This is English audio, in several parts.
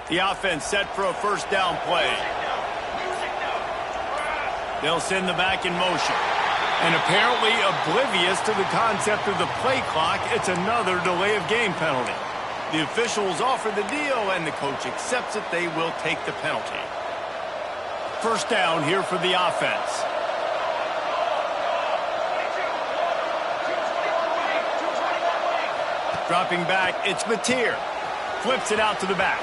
The offense set for a first down play. They'll send the back in motion. And apparently oblivious to the concept of the play clock, it's another delay of game penalty. The officials offer the deal, and the coach accepts it. They will take the penalty. First down here for the offense. Dropping back, it's Mateer. Flips it out to the back.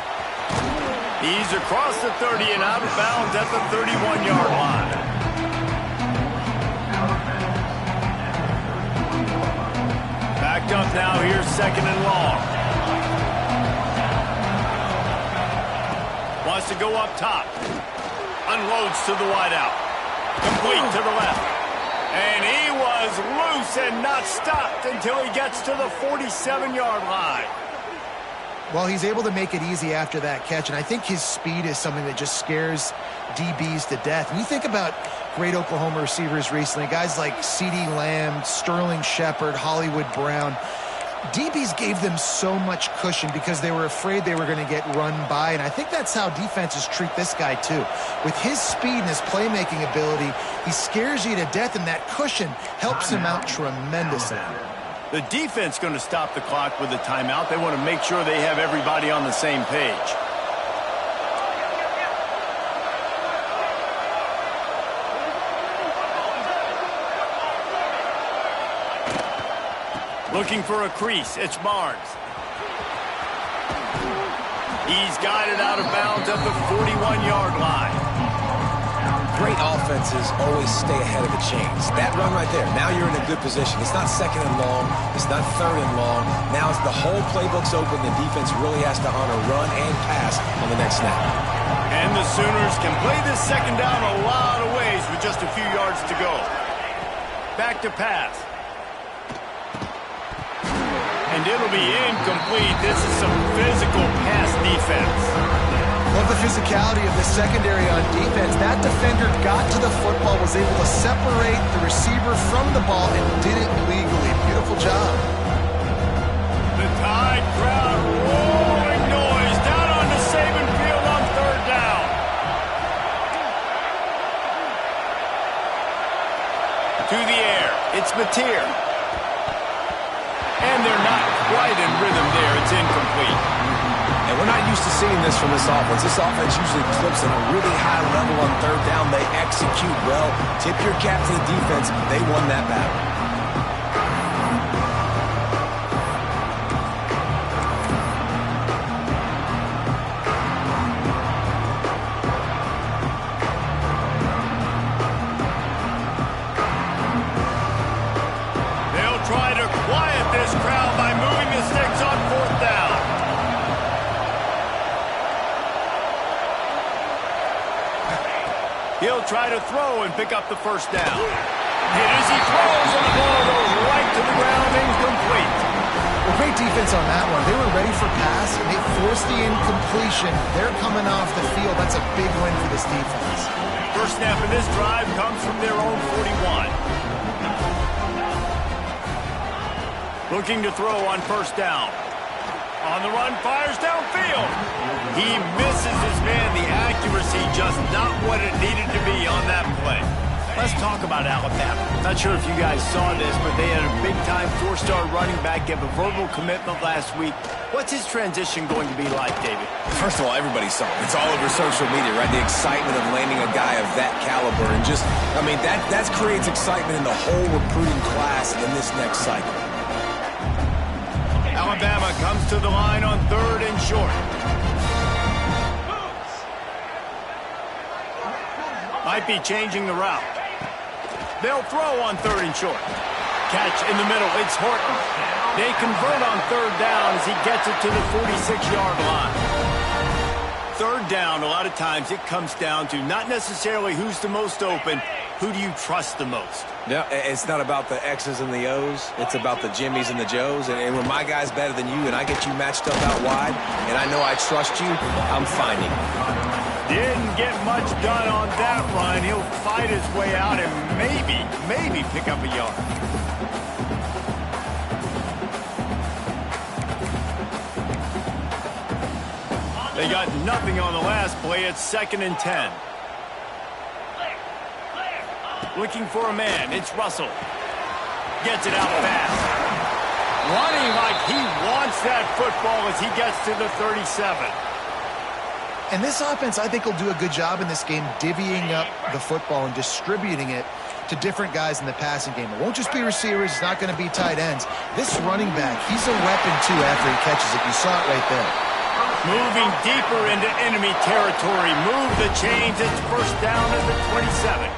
He's across the 30 and out of bounds at the 31-yard line. Backed up now, here's second and long. Wants to go up top. Unloads to the wideout. Complete to the left. And he was loose and not stopped until he gets to the 47-yard line. Well, he's able to make it easy after that catch, and I think his speed is something that just scares DBs to death. When you think about great Oklahoma receivers recently, guys like CeeDee Lamb, Sterling Shepard, Hollywood Brown, DBs gave them so much cushion because they were afraid they were going to get run by, and I think that's how defenses treat this guy too. With his speed and his playmaking ability, he scares you to death, and that cushion helps him out tremendously. The defense going to stop the clock with a timeout. They want to make sure they have everybody on the same page. Looking for a crease, it's Barnes. He's guided out of bounds at the 41-yard line. Great offenses always stay ahead of the chains. That run right there, now you're in a good position. It's not second and long. It's not third and long. Now it's the whole playbook's open. The defense really has to honor run and pass on the next snap. And the Sooners can play this second down a lot of ways with just a few yards to go. Back to pass. And it'll be incomplete. This is some physical pass defense. Love the physicality of the secondary on defense. That defender got to the football, was able to separate the receiver from the ball, and did it legally. Beautiful job. The Tide crowd roaring noise down onto Saban Field on third down. To the air, it's Mateer. And they're not quite in rhythm there. It's incomplete. And we're not used to seeing this from this offense. This offense usually clips at a really high level on third down. They execute well. Tip your cap to the defense. They won that battle. They'll try to quiet this crowd by moving the sticks on fourth down. He'll try to throw and pick up the first down. Hit as he throws, and the ball goes right to the ground, incomplete. Well, great defense on that one. They were ready for pass, and they forced the incompletion. They're coming off the field. That's a big win for this defense. First snap of this drive comes from their own 41. Looking to throw on first down. On the run, fires downfield. He misses his man. The accuracy just not what it needed to be on that play. Let's talk about Alabama. Not sure if you guys saw this, but they had a big-time four-star running back give a verbal commitment last week. What's his transition going to be like, David? First of all, everybody saw it. It's all over social media, right? The excitement of landing a guy of that caliber. And just, I mean, that creates excitement in the whole recruiting class in this next cycle. Alabama comes to the line on third and short. Might be changing the route. They'll throw on third and short. Catch in the middle. It's Horton. They convert on third down as he gets it to the 46-yard line. Third down, a lot of times it comes down to not necessarily who's the most open, who do you trust the most? Yeah, it's not about the X's and the O's. It's about the Jimmies and the Joes. And when my guy's better than you and I get you matched up out wide and I know I trust you, I'm finding you. Didn't get much done on that run. He'll fight his way out and maybe pick up a yard. They got nothing on the last play. It's 2nd and 10. Looking for a man. It's Russell. Gets it out fast. Running like he wants that football as he gets to the 37. And this offense, I think, will do a good job in this game divvying up the football and distributing it to different guys in the passing game. It won't just be receivers. It's not going to be tight ends. This running back, he's a weapon, too, after he catches it. You saw it right there. Moving deeper into enemy territory. Move the chains. It's 1st down at the 27.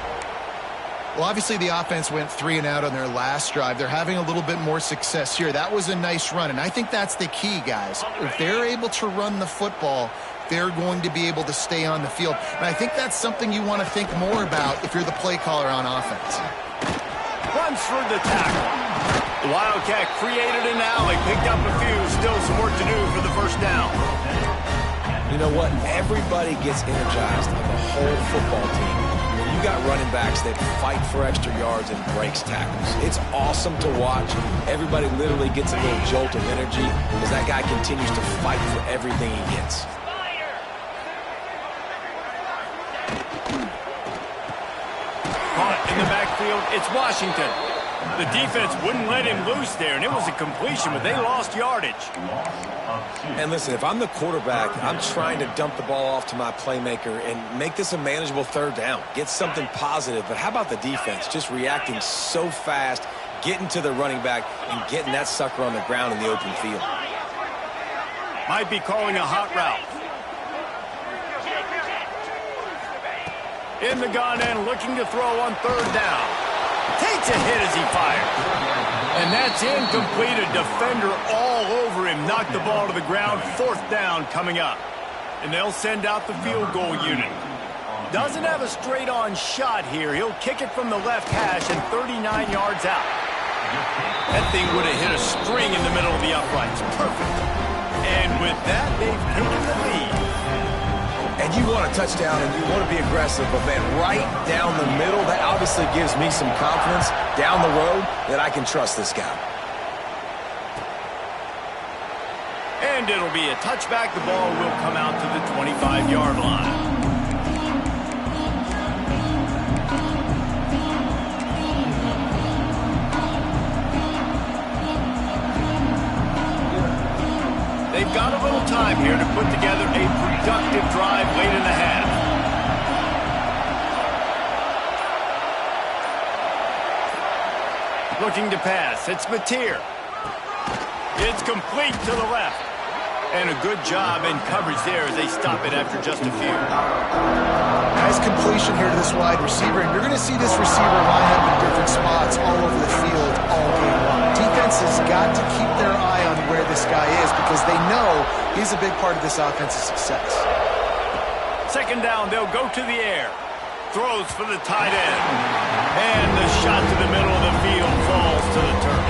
Well, obviously, the offense went 3 and out on their last drive. They're having a little bit more success here. That was a nice run, and I think that's the key, guys. If they're able to run the football, they're going to be able to stay on the field. And I think that's something you want to think more about if you're the play caller on offense. Runs for the tackle. The Wildcat created an alley, picked up a few. Still some work to do for the 1st down. You know what? Everybody gets energized on the whole football team. When you got running backs that fight for extra yards and breaks tackles, it's awesome to watch. Everybody literally gets a little jolt of energy as that guy continues to fight for everything he gets. Caught in the backfield, it's Washington. The defense wouldn't let him loose there, and it was a completion, but they lost yardage. And listen, if I'm the quarterback, I'm trying to dump the ball off to my playmaker and make this a manageable 3rd down. Get something positive. But how about the defense? Just reacting so fast, getting to the running back, and getting that sucker on the ground in the open field. Might be calling a hot route. In the gun and looking to throw on 3rd down. Takes a hit as he fires. And that's incomplete. A defender all over him. Knocked the ball to the ground. 4th down coming up. And they'll send out the field goal unit. Doesn't have a straight-on shot here. He'll kick it from the left hash and 39 yards out. That thing would have hit a string in the middle of the uprights. Perfect. And with that, they've taken the lead. And you want a touchdown and you want to be aggressive, but man, right down the middle, that obviously gives me some confidence down the road that I can trust this guy. And it'll be a touchback. The ball will come out to the 25-yard line. They've got a little time here to put together a productive drive late in the half. Looking to pass. It's Mateer. It's complete to the left. And a good job in coverage there as they stop it after just a few. Nice completion here to this wide receiver. And you're going to see this receiver line up in different spots all over the field all game long. Defense has got to keep their eye on where this guy is because they know he's a big part of this offense's success. 2nd down, they'll go to the air. Throws for the tight end. And the shot to the middle of the field falls to the turf.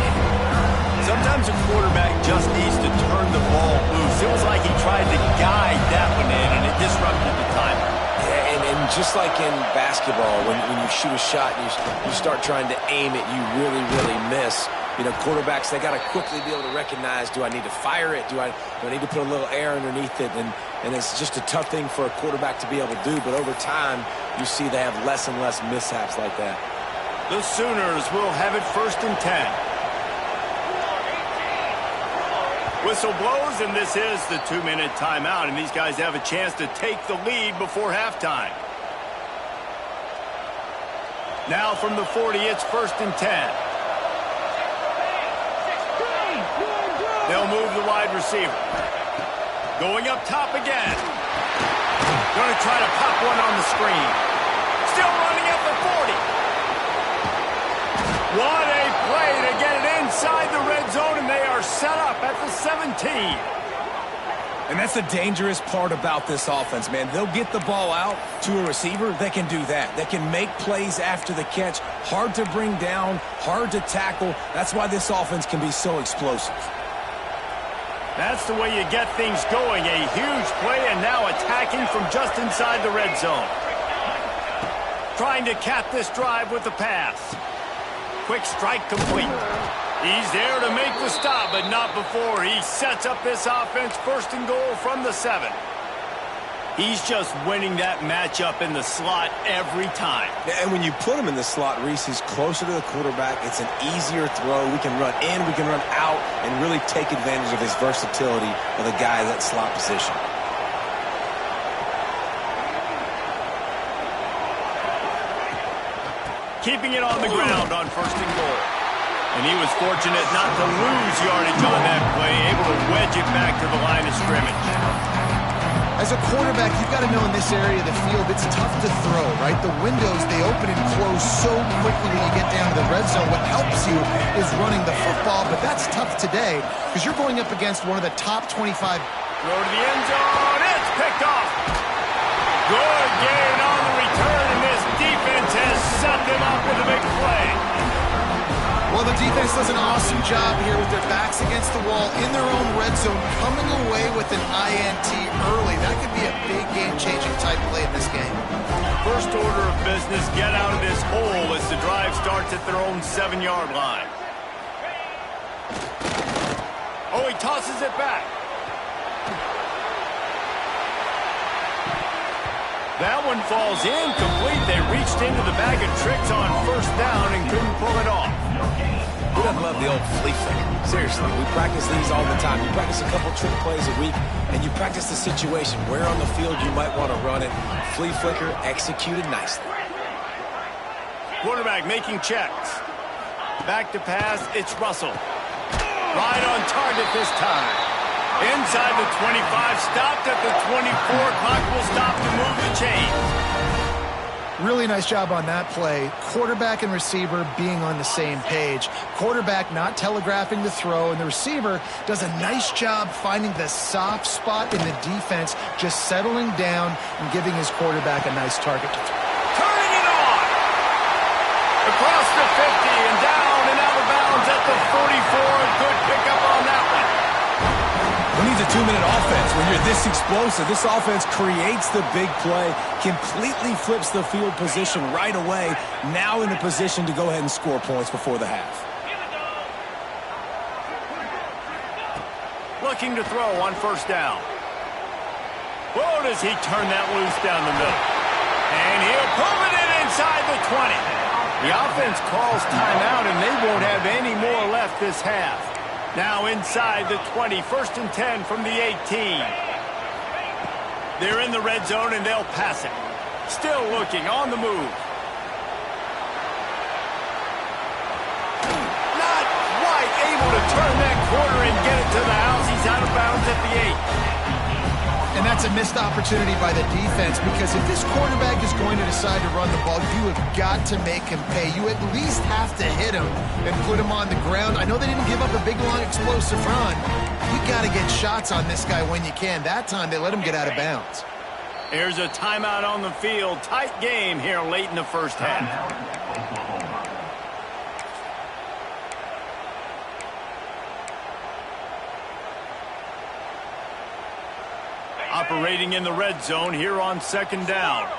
Sometimes a quarterback just needs to turn the ball loose. It was like he tried to guide that one in, and it disrupted the timing. Yeah, and just like in basketball, when you shoot a shot and you start trying to aim it, you really, really miss. You know, quarterbacks, they got to quickly be able to recognize, do I need to fire it? Do I need to put a little air underneath it? And it's just a tough thing for a quarterback to be able to do. But over time, you see they have less and less mishaps like that. The Sooners will have it 1st and 10. Whistle blows, and this is the 2-minute timeout, and these guys have a chance to take the lead before halftime. Now from the 40, it's 1st and 10. They'll move the wide receiver. Going up top again. Going to try to pop one on the screen. Still running at the 40. What a play to get it inside the red zone, and they are set up at the 17. And that's the dangerous part about this offense, man. They'll get the ball out to a receiver. They can do that. They can make plays after the catch. Hard to bring down, hard to tackle. That's why this offense can be so explosive. That's the way you get things going. A huge play, and now attacking from just inside the red zone. Trying to cap this drive with the pass. Quick strike complete. He's there to make the stop, but not before. He sets up this offense 1st and goal from the 7. He's just winning that matchup in the slot every time. And when you put him in the slot, Reese, he's closer to the quarterback. It's an easier throw. We can run in, we can run out, and really take advantage of his versatility of the guy in that slot position. Keeping it on the ground on 1st and goal. And he was fortunate not to lose yardage on that play, able to wedge it back to the line of scrimmage. As a quarterback, you've got to know in this area of the field, it's tough to throw, right? The windows, they open and close so quickly when you get down to the red zone. What helps you is running the football, but that's tough today because you're going up against one of the top 25. Throw to the end zone. It's picked off. Good gain on the return, and this defense has set them up with a big play. Well, the defense does an awesome job here with their backs against the wall in their own red zone, coming away with an INT early. That could be a big game-changing type play in this game. First order of business, get out of this hole as the drive starts at their own 7-yard line. Oh, he tosses it back. That one falls incomplete. They reached into the bag of tricks on 1st down and couldn't pull it off. Who doesn't love the old flea flicker? Seriously, we practice these all the time. You practice a couple trick plays a week, and you practice the situation. Where on the field you might want to run it. Flea flicker executed nicely. Quarterback making checks. Back to pass, it's Russell. Right on target this time. Inside the 25, stopped at the 24. Clock will stop to move the chains. Really nice job on that play. Quarterback and receiver being on the same page. Quarterback not telegraphing the throw, and the receiver does a nice job finding the soft spot in the defense, just settling down and giving his quarterback a nice target to throw. Turning it on! Across the 50 and down and out of bounds at the 44. Good pickup on that one. Who needs a 2-minute offense when you're this explosive? This offense creates the big play, completely flips the field position right away, now in a position to go ahead and score points before the half. Looking to throw on 1st down. Whoa, does he turn that loose down the middle. And he'll pull it in inside the 20. The offense calls timeout, and they won't have any more left this half. Now inside the 20, 1st and 10 from the 18. They're in the red zone, and they'll pass it. Still looking, on the move. Not quite able to turn that corner and get it to the house. He's out of bounds at the 8. And that's a missed opportunity by the defense, because if this quarterback is going to decide to run the ball, you have got to make him pay. You at least have to hit him and put him on the ground. I know they didn't give up a big, long, explosive run. You got to get shots on this guy when you can. That time, they let him get out of bounds. Here's a timeout on the field. Tight game here late in the 1st half. Operating in the red zone here on 2nd down.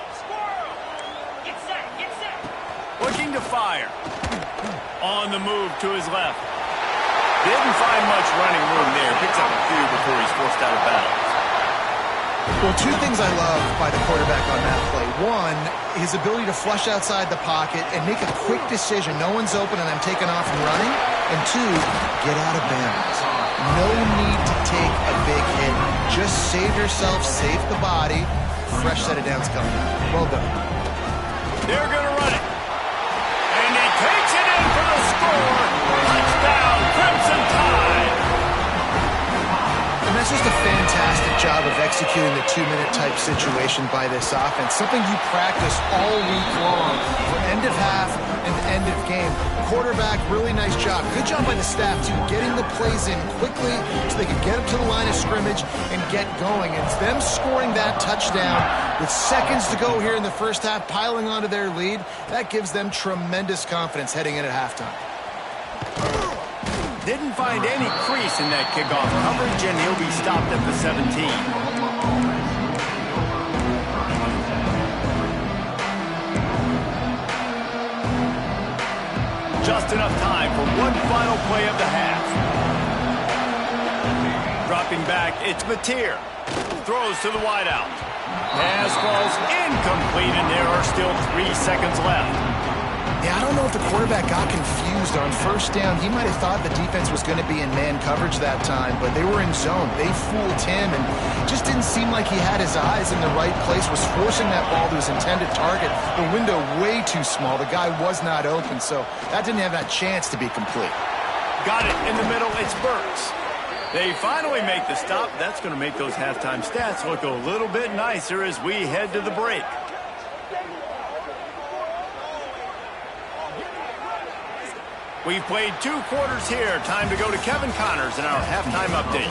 Looking to fire. On the move to his left. Didn't find much running room there. Picks up a few before he's forced out of bounds. Well, 2 things I love by the quarterback on that play. 1, his ability to flush outside the pocket and make a quick decision. No one's open and I'm taking off and running. And 2, get out of bounds. No need to take a big hit. Just save yourself, save the body. Fresh set of downs coming. Well done. They're going to run it. And he takes it in for the score. Touchdown, Crimson Tide. And that's just a fantastic job of executing the 2-minute type situation by this offense. Something you practice all week long for end of half and end of game. Quarterback, really nice job. Good job by the staff, too, getting the plays in quickly so they can get up to the line of scrimmage and get going. It's them scoring that touchdown with seconds to go here in the 1st half, piling onto their lead. That gives them tremendous confidence heading in at halftime. Didn't find any crease in that kickoff coverage, and he'll be stopped at the 17. Just enough time for one final play of the half. Dropping back, it's Mateer. Throws to the wideout. Pass falls incomplete, and there are still 3 seconds left. Yeah, I don't know if the quarterback got confused on first down. He might have thought the defense was going to be in man coverage that time, but they were in zone. They fooled him, and just didn't seem like he had his eyes in the right place, was forcing that ball to his intended target. The window way too small. The guy was not open, so that didn't have that chance to be complete. Got it in the middle. It's Burks. They finally make the stop. That's going to make those halftime stats look a little bit nicer as we head to the break. We've played 2 quarters here. Time to go to Kevin Connors in our halftime update.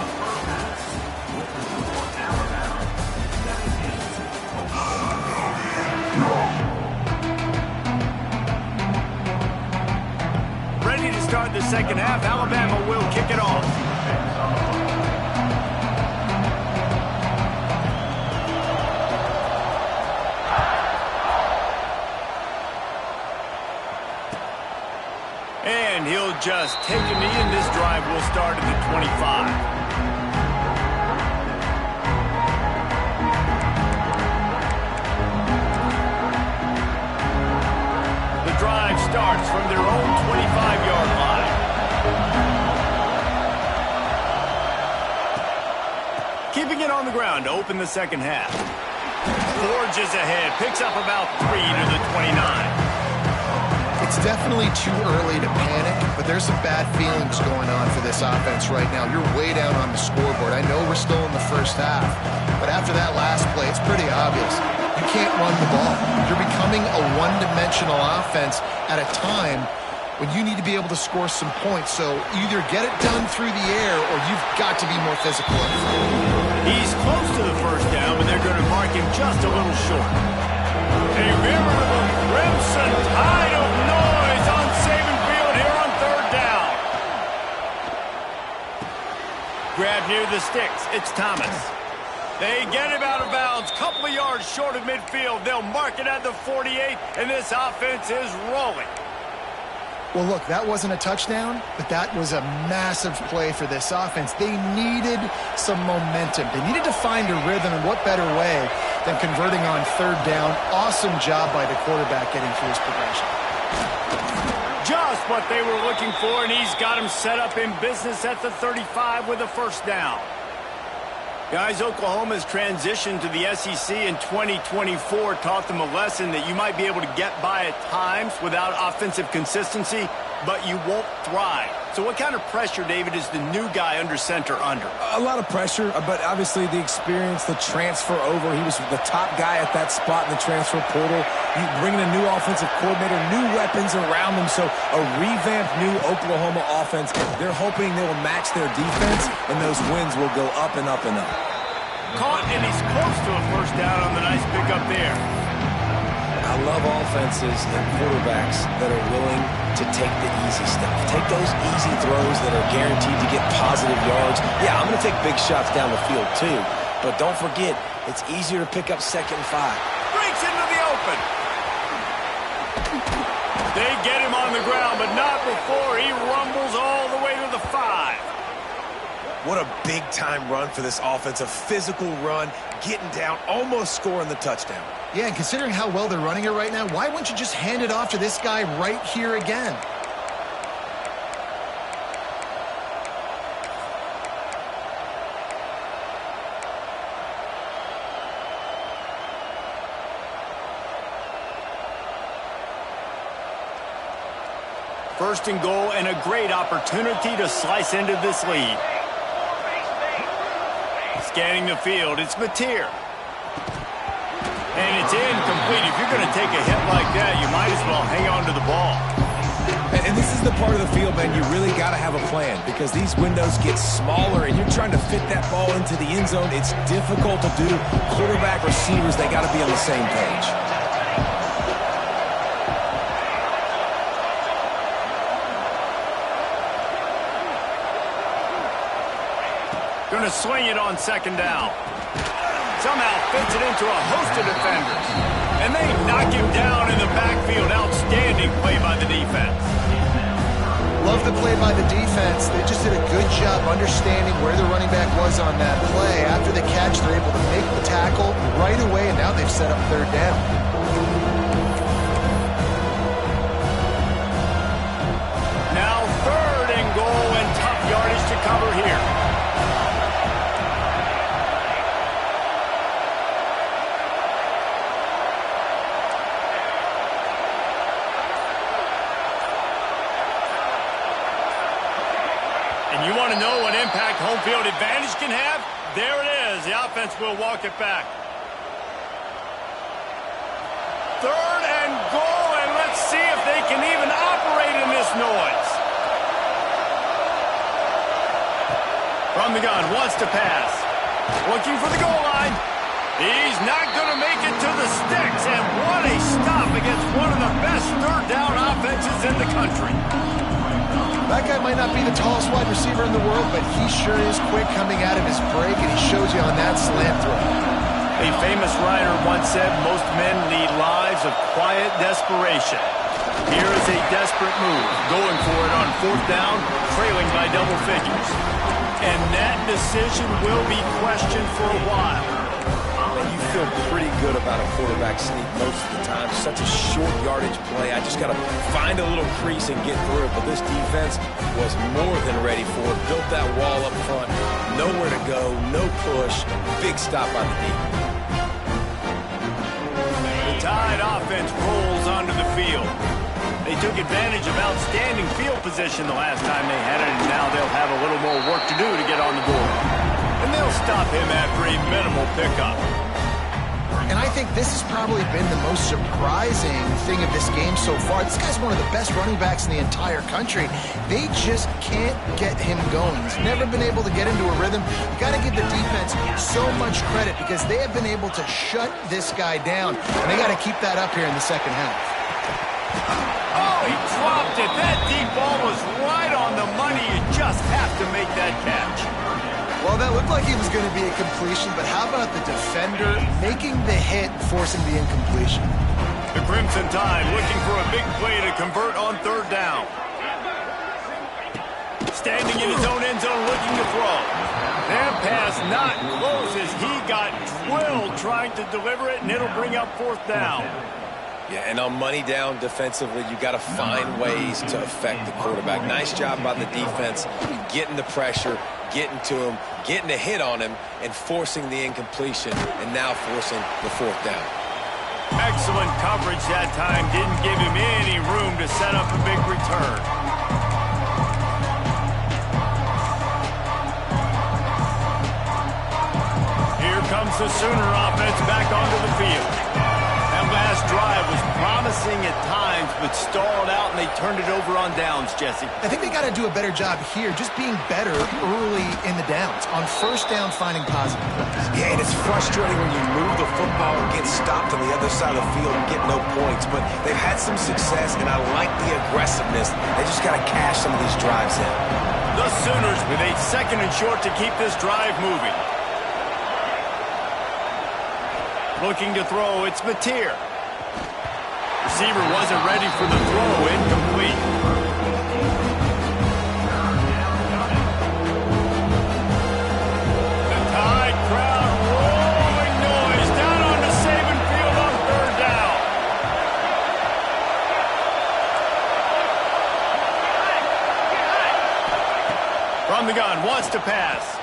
Ready to start the second half. Alabama will kick it off. And he'll just take a knee, and this drive will start at the 25. The drive starts from their own 25-yard line. Keeping it on the ground to open the second half. Forges ahead, picks up about 3 to the 29. It's definitely too early to panic, but there's some bad feelings going on for this offense right now. You're way down on the scoreboard. I know we're still in the first half, but after that last play, it's pretty obvious. You can't run the ball. You're becoming a one-dimensional offense at a time when you need to be able to score some points. So either get it done through the air or you've got to be more physical. He's close to the first down, but they're going to mark him just a little short. A veritable crimson tide of noise on Saban Field here on third down. Grab near the sticks. It's Thomas. They get him out of bounds. Couple of yards short of midfield. They'll mark it at the 48, and this offense is rolling. Well, look, that wasn't a touchdown, but that was a massive play for this offense. They needed some momentum. They needed to find a rhythm, and what better way than converting on third down. Awesome job by the quarterback getting through his progression. Just what they were looking for, and he's got him set up in business at the 35 with a first down. Guys, Oklahoma's transition to the SEC in 2024 taught them a lesson that you might be able to get by at times without offensive consistency, but you won't thrive. So what kind of pressure, David, is the new guy under center under? A lot of pressure, but obviously the experience, the transfer over. He was the top guy at that spot in the transfer portal. You bring in a new offensive coordinator, new weapons around them, so a revamped new Oklahoma offense. They're hoping they will match their defense, and those wins will go up and up and up. Caught, and he's close to a first down on the nice pickup there. I love offenses and quarterbacks that are willing to take the easy stuff. Take those easy throws that are guaranteed to get positive yards. Yeah, I'm going to take big shots down the field too, but don't forget, it's easier to pick up 2nd and 5. Breaks into the open. They get him on the ground, but not before he rumbles all the way to the 5. What a big-time run for this offense. A physical run, getting down, almost scoring the touchdown. Yeah, and considering how well they're running it right now, why wouldn't you just hand it off to this guy right here again? First and goal, and a great opportunity to slice into this lead. Scanning the field, it's Mateer. And it's incomplete. If you're going to take a hit like that, you might as well hang on to the ball. And this is the part of the field, man, you really got to have a plan because these windows get smaller and you're trying to fit that ball into the end zone. It's difficult to do. Quarterback, receivers, they got to be on the same page. Going to swing it on second down. Somehow fits it into a host of defenders. And they knock him down in the backfield. Outstanding play by the defense. Love the play by the defense. They just did a good job understanding where the running back was on that play. After the catch, they're able to make the tackle right away, and now they've set up third down. Now 3rd and goal, and tough yardage to cover here. And you want to know what impact home field advantage can have? There it is. The offense will walk it back. 3rd and goal, and let's see if they can even operate in this noise. From the gun, wants to pass. Looking for the goal line. He's not going to make it to the sticks, and what a stop against one of the best third down offenses in the country. That guy might not be the tallest wide receiver in the world, but he sure is quick coming out of his break, and he shows you on that slant throw. A famous writer once said most men lead lives of quiet desperation. Here is a desperate move, going for it on 4th down, trailing by double figures. And that decision will be questioned for a while. And you feel pretty good about a quarterback sneak most of the time. Such a short yardage play. I just got to find a little crease and get through it. But this defense was more than ready for it. Built that wall up front. Nowhere to go. No push. Big stop on the D. The Tide offense rolls onto the field. They took advantage of outstanding field position the last time they had it, and now they'll have a little more work to do to get on the board. And they'll stop him after a minimal pickup. And I think this has probably been the most surprising thing of this game so far. This guy's one of the best running backs in the entire country. They just can't get him going. He's never been able to get into a rhythm. You got to give the defense so much credit because they have been able to shut this guy down. And they got to keep that up here in the second half. Oh, he dropped it. That deep ball was right on the money. You just have to make that catch. Well, that looked like it was going to be a completion, but how about the defender making the hit, forcing the incompletion? The Crimson Tide looking for a big play to convert on 3rd down. Standing in his own end zone, looking to throw. That pass not close as he got drilled trying to deliver it, and it'll bring up 4th down. Yeah, and on money down defensively, you got to find ways to affect the quarterback. Nice job by the defense, getting the pressure, getting to him, getting a hit on him, and forcing the incompletion, and now forcing the 4th down. Excellent coverage that time. Didn't give him any room to set up a big return. Here comes the Sooner offense back onto the field. That last drive was promising at times, but stalled out, and they turned it over on downs, Jesse. I think they got to do a better job here, just being better early in the downs. On 1st down, finding positive plays. Yeah, and it's frustrating when you move the football and get stopped on the other side of the field and get no points, but they've had some success, and I like the aggressiveness. They just got to cash some of these drives in. The Sooners with a 2nd and short to keep this drive moving. Looking to throw, it's Mateer. Receiver wasn't ready for the throw, incomplete. The Tide crowd rolling noise down onto Saban Field on 3rd down. From the gun, wants to pass.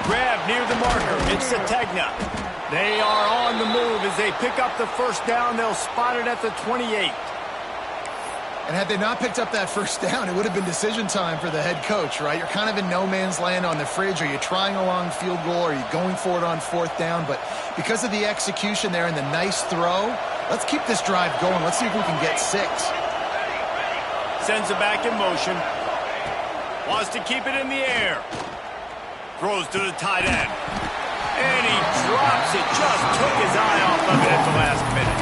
Grab near the marker, it's Sategna. They are on the move as they pick up the 1st down. They'll spot it at the 28. And had they not picked up that 1st down, it would have been decision time for the head coach, right? You're kind of in no man's land on the fridge. Are you trying a long field goal? Are you going for it on 4th down? But because of the execution there and the nice throw, let's keep this drive going. Let's see if we can get 6. Sends it back in motion. Wants to keep it in the air. Throws to the tight end. And he drops it. Just took his eye off of it at the last minute.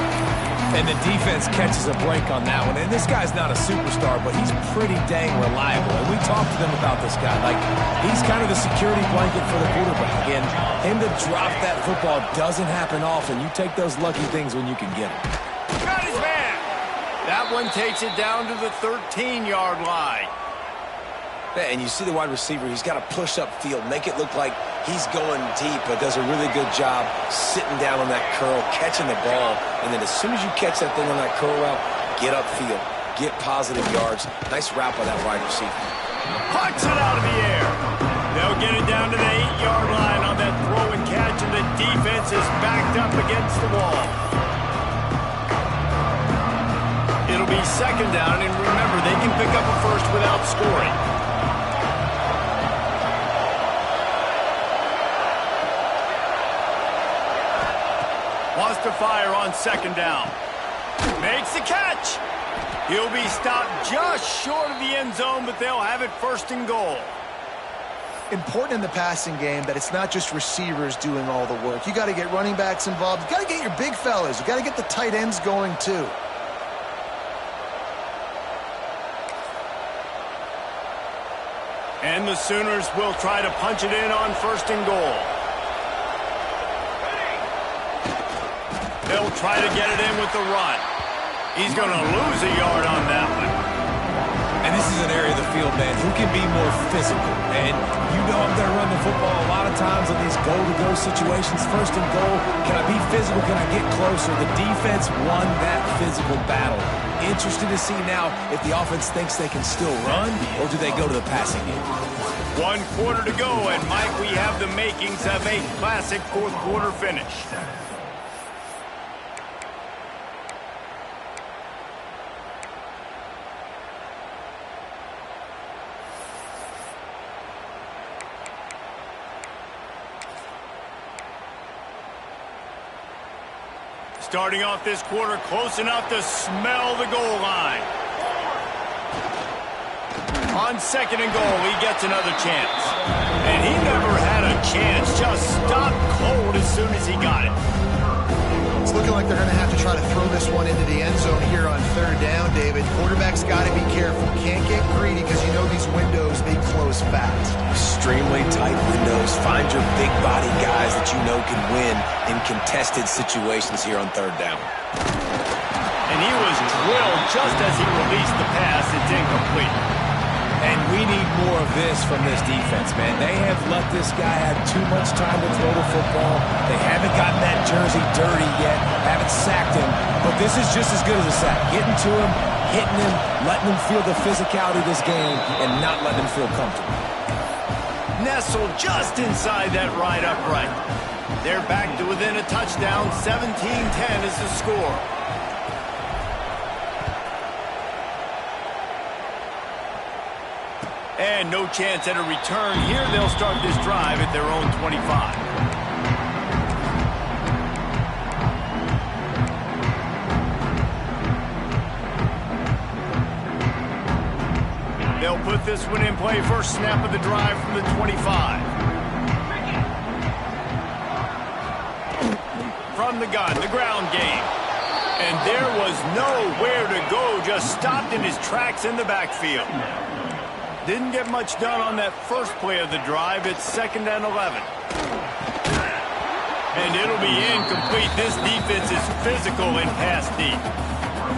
And the defense catches a break on that one. And this guy's not a superstar, but he's pretty dang reliable. And we talked to them about this guy. Like, he's kind of the security blanket for the quarterback. And him to drop that football doesn't happen often. You take those lucky things when you can get them. Got his man. That one takes it down to the 13-yard line. And you see the wide receiver, he's got to push up field, make it look like He's going deep, but does a really good job sitting down on that curl, catching the ball, and then as soon as you catch that thing on that curl route, get upfield, get positive yards. Nice route by that wide receiver. Pucks it out of the air. They'll get it down to the 8-yard line on that throw and catch, and the defense is backed up against the wall. It'll be second down, and remember, they can pick up a first without scoring. Wants to fire on second down. Makes the catch. He'll be stopped just short of the end zone, but they'll have it first and goal. Important in the passing game that it's not just receivers doing all the work. You got to get running backs involved. You got to get your big fellas. You got to get the tight ends going too. And the Sooners will try to punch it in on first and goal. They'll try to get it in with the run. He's going to lose a yard on that one. And this is an area of the field, man, who can be more physical. And you know I'm going to run the football a lot of times in these goal-to-go situations. First and goal, can I be physical? Can I get closer? The defense won that physical battle. Interested to see now if the offense thinks they can still run, or do they go to the passing game? 1 quarter to go, and Mike, we have the makings of a classic fourth-quarter finish. Starting off this quarter close enough to smell the goal line. On second and goal, he gets another chance. And he never had a chance, just stopped cold as soon as he got it. It's looking like they're going to have to try to throw this one into the end zone here on third down, David. Quarterback's got to be careful. Can't get greedy because you know these windows, they close fast. Extremely tight windows. Find your big body guys that you know can win in contested situations here on third down. And he was drilled just as he released the pass. It's incomplete. And we need more of this from this defense, man. They have let this guy have too much time to throw the football. They haven't gotten that jersey dirty yet, haven't sacked him. But this is just as good as a sack. Getting to him, hitting him, letting him feel the physicality of this game, and not letting him feel comfortable. Nestled just inside that right upright. They're back to within a touchdown. 17-10 is the score. And no chance at a return here. They'll start this drive at their own 25. They'll put this one in play. First snap of the drive from the 25. From the gun, the ground game. And there was nowhere to go. Just stopped in his tracks in the backfield. Didn't get much done on that first play of the drive. It's 2nd and 11. And it'll be incomplete. This defense is physical and pass deep.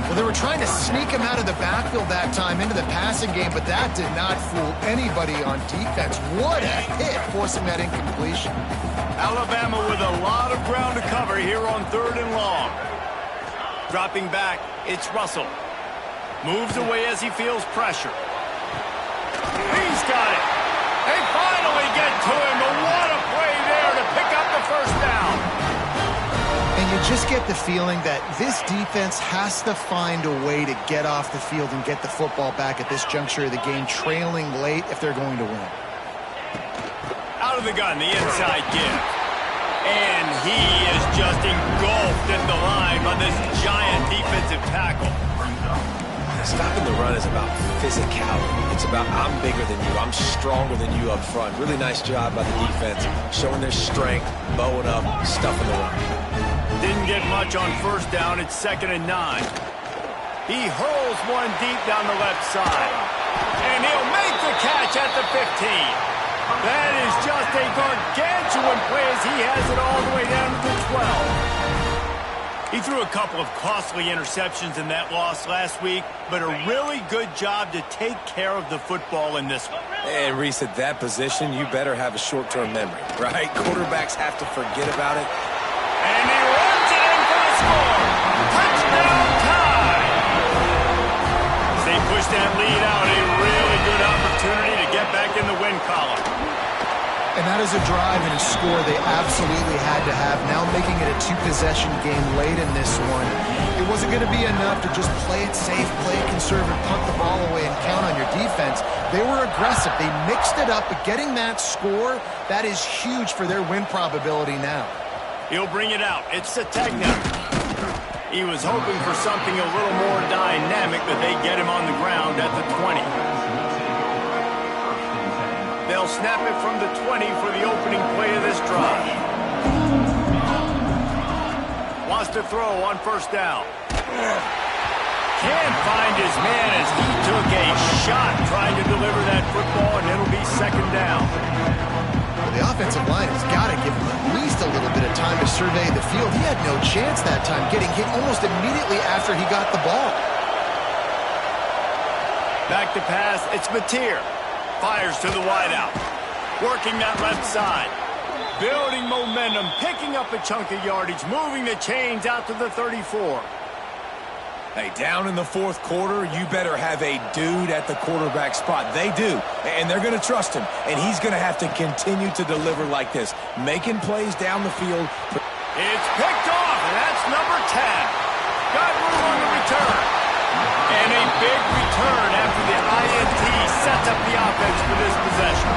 Well, they were trying to sneak him out of the backfield that time into the passing game, but that did not fool anybody on defense. What a hit, forcing that incompletion. Alabama with a lot of ground to cover here on 3rd and long. Dropping back, it's Russell. Moves away as he feels pressure. He's got it. They finally get to him, but what a play there to pick up the first down. And you just get the feeling that this defense has to find a way to get off the field and get the football back at this juncture of the game, trailing late if they're going to win. Out of the gun, the inside give. And he is just engulfed at the line by this giant defensive tackle. Stopping the run is about physicality. It's about I'm bigger than you. I'm stronger than you up front. Really nice job by the defense, showing their strength, bowing up, stuffing the run. Didn't get much on first down. It's 2nd and 9. He hurls one deep down the left side. And he'll make the catch at the 15. That is just a gargantuan play as he has it all the way down to the 12. He threw a couple of costly interceptions in that loss last week, but a really good job to take care of the football in this one. And Reese, at that position, you better have a short-term memory, right? Quarterbacks have to forget about it. And he runs it in for the score. Touchdown time! As they push that lead out, a really good opportunity to get back in the win column. And that is a drive and a score they absolutely had to have. Now making it a two-possession game late in this one. It wasn't going to be enough to just play it safe, play it conservative, punt the ball away, and count on your defense. They were aggressive. They mixed it up, but getting that score, that is huge for their win probability now. He'll bring it out. It's Sategna. He was hoping for something a little more dynamic, but they get him on the ground at the 20. They'll snap it from the 20 for the opening play of this drive. Wants to throw on first down. Can't find his man as he took a shot trying to deliver that football, and it'll be second down. Well, the offensive line has got to give him at least a little bit of time to survey the field. He had no chance that time, getting hit almost immediately after he got the ball. Back to pass, it's Mateer. Fires to the wideout. Working that left side. Building momentum, picking up a chunk of yardage, moving the chains out to the 34. Hey, down in the fourth quarter, you better have a dude at the quarterback spot. They do, and they're going to trust him, and he's going to have to continue to deliver like this, making plays down the field. It's picked off, and that's number 10. Got room on the return. And a big return after the INT sets up the offense for this possession.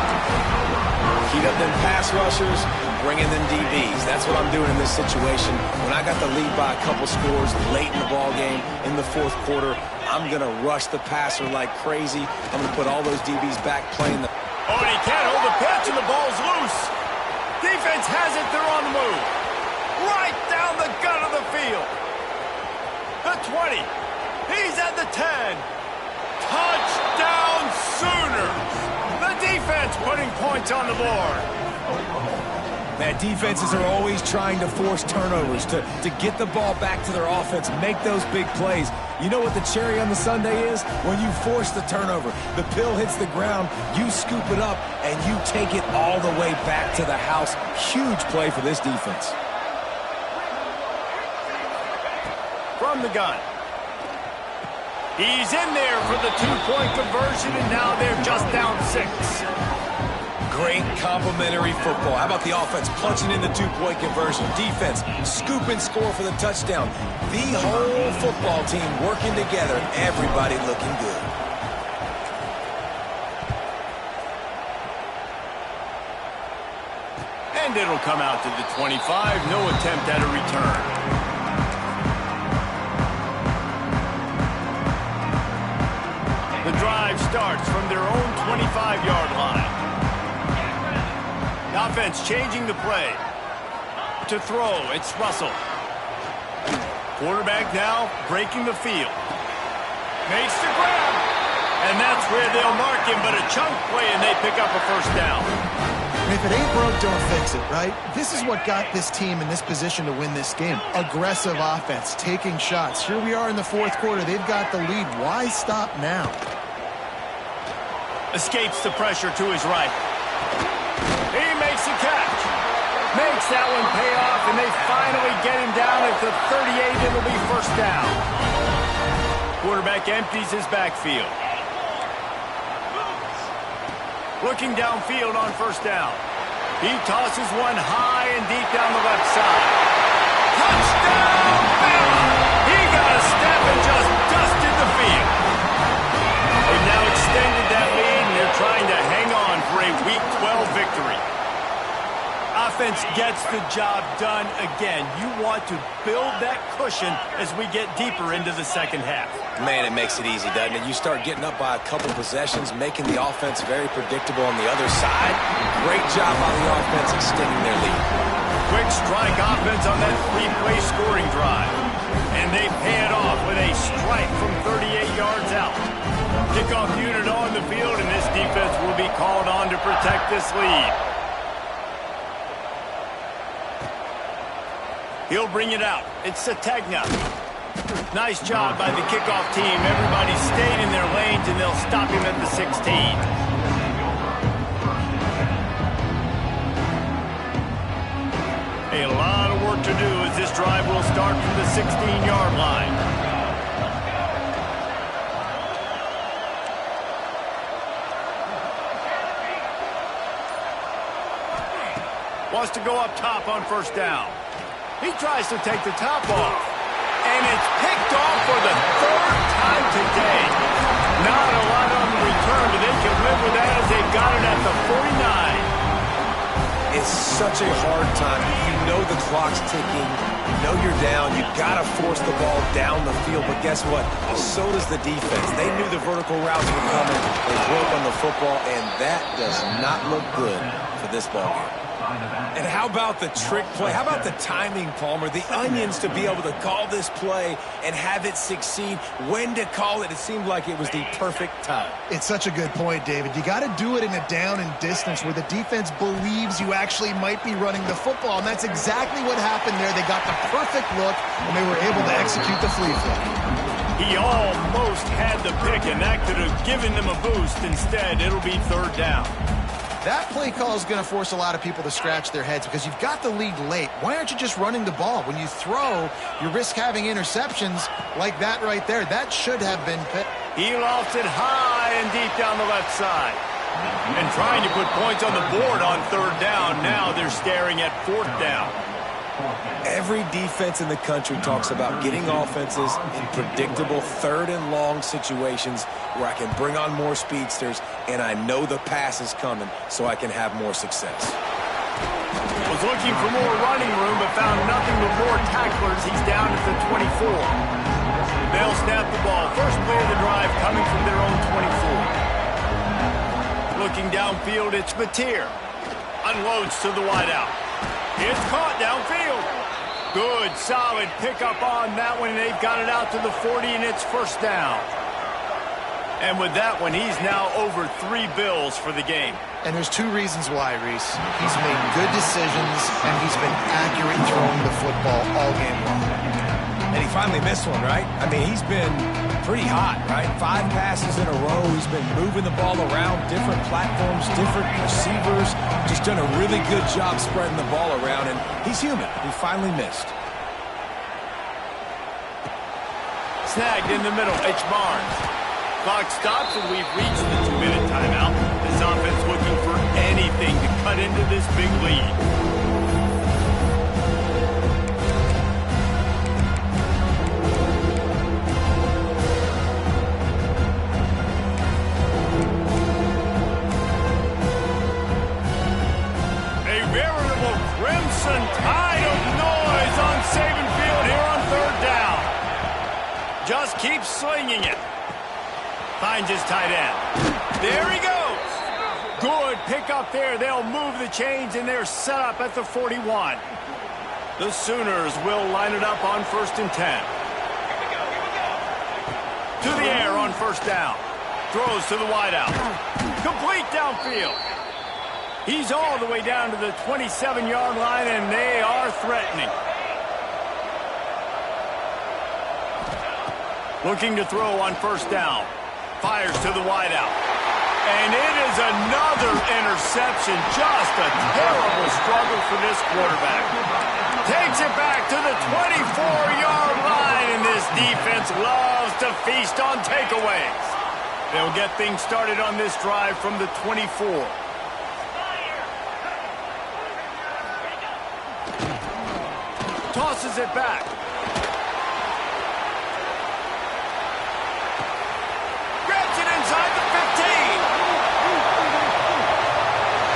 Heat up them pass rushers, bring in them DBs. That's what I'm doing in this situation. When I got the lead by a couple scores late in the ball game, in the fourth quarter, I'm going to rush the passer like crazy. I'm going to put all those DBs back playing the... Oh, and he can't hold the pitch, and the ball's loose. Defense has it. They're on the move. Right down the gut of the field. The 20. He's at the 10. Touchdown Sooners. The defense putting points on the board. Man, defenses are always trying to force turnovers to get the ball back to their offense, make those big plays. You know what the cherry on the sundae is? When you force the turnover, the pill hits the ground, you scoop it up, and you take it all the way back to the house. Huge play for this defense. From the gun. He's in there for the two-point conversion, and now they're just down 6. Great complimentary football. How about the offense punching in the two-point conversion? Defense, scoop and score for the touchdown. The whole football team working together, everybody looking good. And it'll come out to the 25. No attempt at a return. The drive starts from their own 25-yard line. The offense changing the play. To throw, it's Russell. Quarterback now breaking the field. Makes the grab. And that's where they'll mark him, but a chunk play, and they pick up a first down. And if it ain't broke, don't fix it, right? This is what got this team in this position to win this game. Aggressive offense, taking shots. Here we are in the fourth quarter. They've got the lead. Why stop now? Escapes the pressure to his right. He makes a catch. Makes that one pay off, and they finally get him down at the 38. It'll be first down. Quarterback empties his backfield. Looking downfield on first down. He tosses one high and deep down the left side. Touchdown, Bama! He got a step and just dusted the field. They've now extended that lead, and they're trying to hang on for a Week 12 victory. Offense gets the job done again. You want to build that cushion as we get deeper into the second half. Man, it makes it easy, doesn't it? You start getting up by a couple possessions, making the offense very predictable on the other side. Great job by the offense extending their lead. Quick strike offense on that three-play scoring drive. And they pay it off with a strike from 38 yards out. Kickoff unit on the field, and this defense will be called on to protect this lead. He'll bring it out. It's Sategna. Nice job by the kickoff team. Everybody stayed in their lanes, and they'll stop him at the 16. A lot of work to do as this drive will start from the 16-yard line. Wants to go up top on first down. He tries to take the top off. And it's picked off for the third time today. Not a lot on the return, but they can live with that as they got it at the 49. It's such a hard time. You know the clock's ticking. You know you're down. You got to force the ball down the field. But guess what? So does the defense. They knew the vertical routes were coming. They broke on the football, and that does not look good for this ball game. And how about the trick play? How about the timing, Palmer? The onions to be able to call this play and have it succeed. When to call it, it seemed like it was the perfect time. It's such a good point, David. You got to do it in a down and distance where the defense believes you actually might be running the football, and that's exactly what happened there. They got the perfect look, and they were able to execute the flea flick. He almost had the pick, and that could have given them a boost. Instead, it'll be third down. That play call is going to force a lot of people to scratch their heads because you've got the lead late. Why aren't you just running the ball? When you throw, you risk having interceptions like that right there. That should have been picked. He lofts it high and deep down the left side. And trying to put points on the board on third down. Now they're staring at fourth down. Every defense in the country talks about getting offenses in predictable third and long situations where I can bring on more speedsters and I know the pass is coming so I can have more success. Was looking for more running room but found nothing but more tacklers. He's down at the 24. They'll snap the ball. First play of the drive coming from their own 24. Looking downfield, it's Mateer. Unloads to the wideout. It's caught downfield. Good, solid pickup on that one. They've got it out to the 40, and it's first down. And with that one, he's now over 3 bills for the game. And there's 2 reasons why, Reese. He's made good decisions, and he's been accurate throwing the football all game long. And he finally missed one, right? I mean, he's been pretty hot, right? 5 passes in a row. He's been moving the ball around, different platforms, different receivers. Just done a really good job spreading the ball around, and he's human. He finally missed. Snagged in the middle. It's Barnes. Clock stops, and we've reached the 2-minute timeout. This offense looking for anything to cut into this big lead. Crimson tide of noise on Saban Field here on third down. Just keeps slinging it. Finds his tight end. There he goes. Good pickup there. They'll move the chains, and they're set up at the 41. The Sooners will line it up on 1st and 10. To the air on first down. Throws to the wideout. Complete downfield. He's all the way down to the 27-yard line, and they are threatening. Looking to throw on first down. Fires to the wideout. And it is another interception. Just a terrible struggle for this quarterback. Takes it back to the 24-yard line, and this defense loves to feast on takeaways. They'll get things started on this drive from the 24. Tosses it back. Grabs it inside the 15.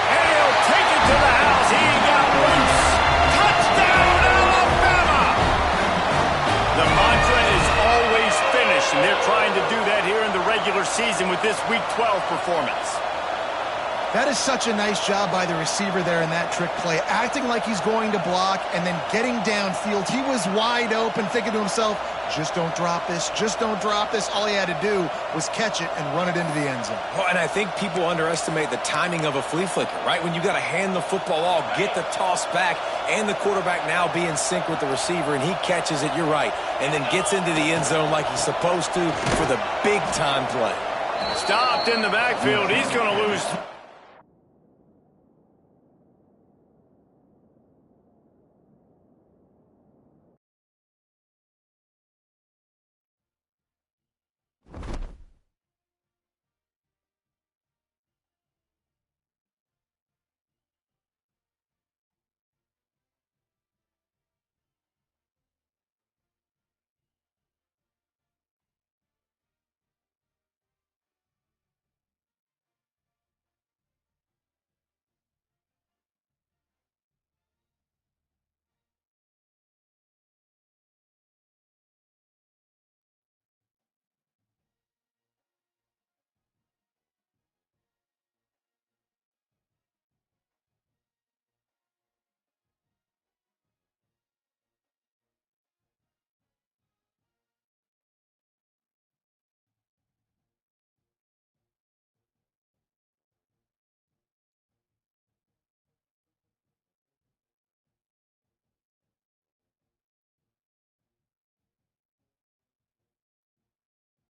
And he'll take it to the house. He got loose. Touchdown, Alabama! The mantra is always finish, and they're trying to do that here in the regular season with this Week 12 performance. That is such a nice job by the receiver there in that trick play, acting like he's going to block and then getting downfield. He was wide open, thinking to himself, just don't drop this, just don't drop this. All he had to do was catch it and run it into the end zone. Well, and I think people underestimate the timing of a flea flicker, right? When you got to hand the football off, get the toss back, and the quarterback now be in sync with the receiver, and he catches it, you're right, and then gets into the end zone like he's supposed to for the big-time play. Stopped in the backfield. He's going to lose